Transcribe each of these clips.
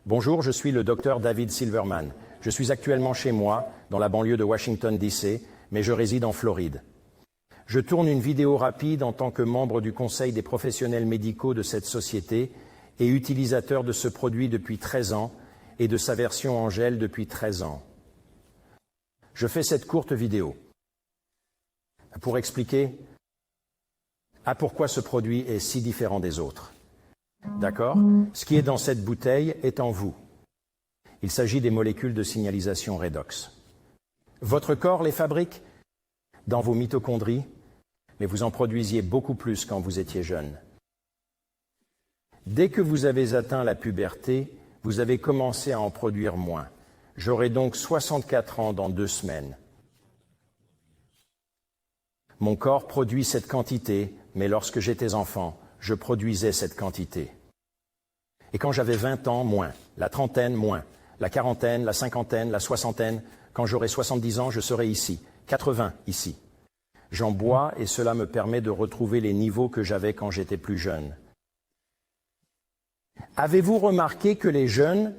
Bonjour, je suis le docteur David Silverman. Je suis actuellement chez moi, dans la banlieue de Washington, D.C., mais je réside en Floride. Je tourne une vidéo rapide en tant que membre du Conseil des professionnels médicaux de cette société et utilisateur de ce produit depuis 13 ans et de sa version en gel depuis 13 ans. Je fais cette courte vidéo pour expliquer pourquoi ce produit est si différent des autres. D'accord? Ce qui est dans cette bouteille est en vous. Il s'agit des molécules de signalisation redox. Votre corps les fabrique dans vos mitochondries, mais vous en produisiez beaucoup plus quand vous étiez jeune. Dès que vous avez atteint la puberté, vous avez commencé à en produire moins. J'aurai donc 64 ans dans 2 semaines. Mon corps produit cette quantité, mais lorsque j'étais enfant, je produisais cette quantité. Et quand j'avais 20 ans, moins. La trentaine, moins. La quarantaine, la cinquantaine, la soixantaine. Quand j'aurai 70 ans, je serai ici. 80, ici. J'en bois et cela me permet de retrouver les niveaux que j'avais quand j'étais plus jeune. Avez-vous remarqué que les jeunes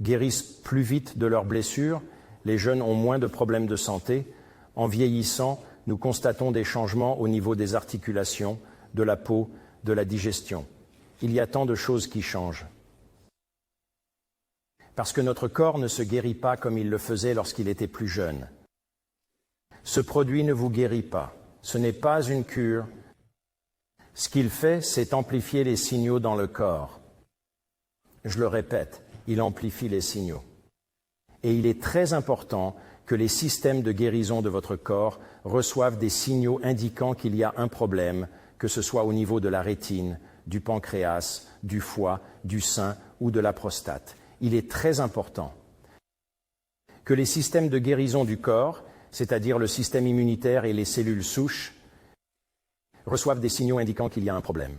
guérissent plus vite de leurs blessures? Les jeunes ont moins de problèmes de santé. En vieillissant, nous constatons des changements au niveau des articulations, de la peau, de la digestion. Il y a tant de choses qui changent. Parce que notre corps ne se guérit pas comme il le faisait lorsqu'il était plus jeune. Ce produit ne vous guérit pas. Ce n'est pas une cure. Ce qu'il fait, c'est amplifier les signaux dans le corps. Je le répète, il amplifie les signaux. Et il est très important que les systèmes de guérison de votre corps reçoivent des signaux indiquant qu'il y a un problème, que ce soit au niveau de la rétine, du pancréas, du foie, du sein ou de la prostate. Il est très important que les systèmes de guérison du corps, c'est-à-dire le système immunitaire et les cellules souches, reçoivent des signaux indiquant qu'il y a un problème.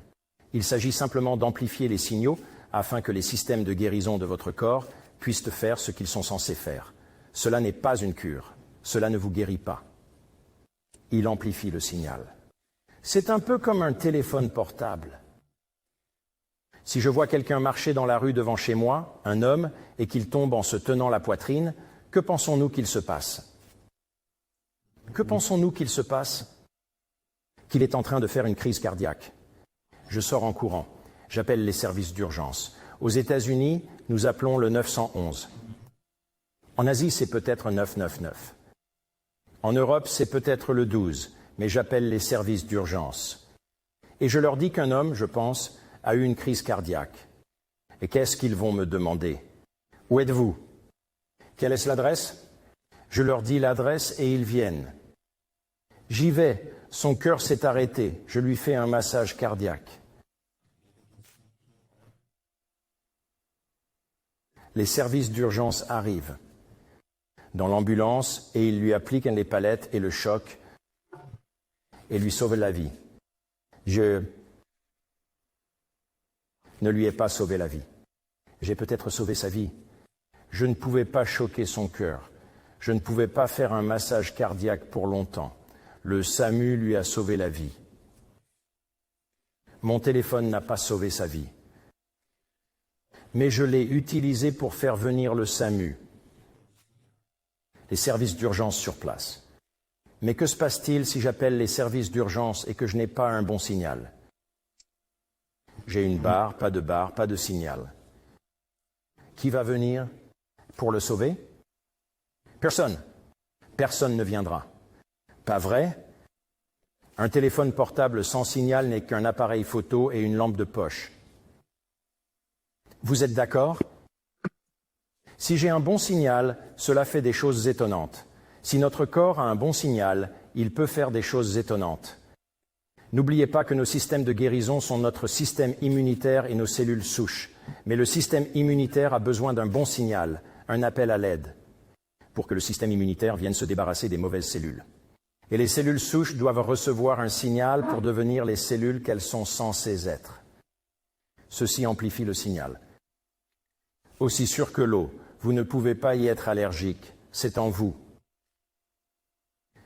Il s'agit simplement d'amplifier les signaux afin que les systèmes de guérison de votre corps puissent faire ce qu'ils sont censés faire. Cela n'est pas une cure. Cela ne vous guérit pas. Il amplifie le signal. C'est un peu comme un téléphone portable. Si je vois quelqu'un marcher dans la rue devant chez moi, un homme, et qu'il tombe en se tenant la poitrine, que pensons-nous qu'il se passe? Que pensons-nous qu'il se passe? Qu'il est en train de faire une crise cardiaque. Je sors en courant. J'appelle les services d'urgence. Aux États-Unis, nous appelons le 911. En Asie, c'est peut-être 999. En Europe, c'est peut-être le 12, mais j'appelle les services d'urgence. Et je leur dis qu'un homme, je pense, a eu une crise cardiaque. Et qu'est-ce qu'ils vont me demander? Où êtes-vous? Quelle est l'adresse? Je leur dis l'adresse et ils viennent. J'y vais, son cœur s'est arrêté, je lui fais un massage cardiaque. Les services d'urgence arrivent dans l'ambulance et ils lui appliquent les palettes et le choc et lui sauvent la vie. Je ne lui ai pas sauvé la vie. J'ai peut-être sauvé sa vie. Je ne pouvais pas choquer son cœur. Je ne pouvais pas faire un massage cardiaque pour longtemps. Le SAMU lui a sauvé la vie. Mon téléphone n'a pas sauvé sa vie. Mais je l'ai utilisé pour faire venir le SAMU, les services d'urgence sur place. Mais que se passe-t-il si j'appelle les services d'urgence et que je n'ai pas un bon signal? J'ai une barre, pas de signal. Qui va venir pour le sauver? Personne. Personne ne viendra. Pas vrai? Un téléphone portable sans signal n'est qu'un appareil photo et une lampe de poche. Vous êtes d'accord? Si j'ai un bon signal, cela fait des choses étonnantes. Si notre corps a un bon signal, il peut faire des choses étonnantes. N'oubliez pas que nos systèmes de guérison sont notre système immunitaire et nos cellules souches. Mais le système immunitaire a besoin d'un bon signal, un appel à l'aide, pour que le système immunitaire vienne se débarrasser des mauvaises cellules. Et les cellules souches doivent recevoir un signal pour devenir les cellules qu'elles sont censées être. Ceci amplifie le signal. Aussi sûr que l'eau, vous ne pouvez pas y être allergique, c'est en vous.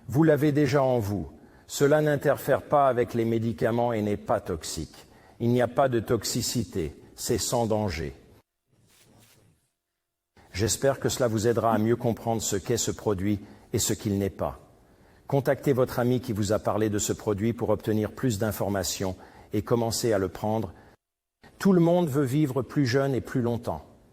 Vous l'avez déjà en vous. Cela n'interfère pas avec les médicaments et n'est pas toxique. Il n'y a pas de toxicité, c'est sans danger. J'espère que cela vous aidera à mieux comprendre ce qu'est ce produit et ce qu'il n'est pas. Contactez votre ami qui vous a parlé de ce produit pour obtenir plus d'informations et commencez à le prendre. Tout le monde veut vivre plus jeune et plus longtemps.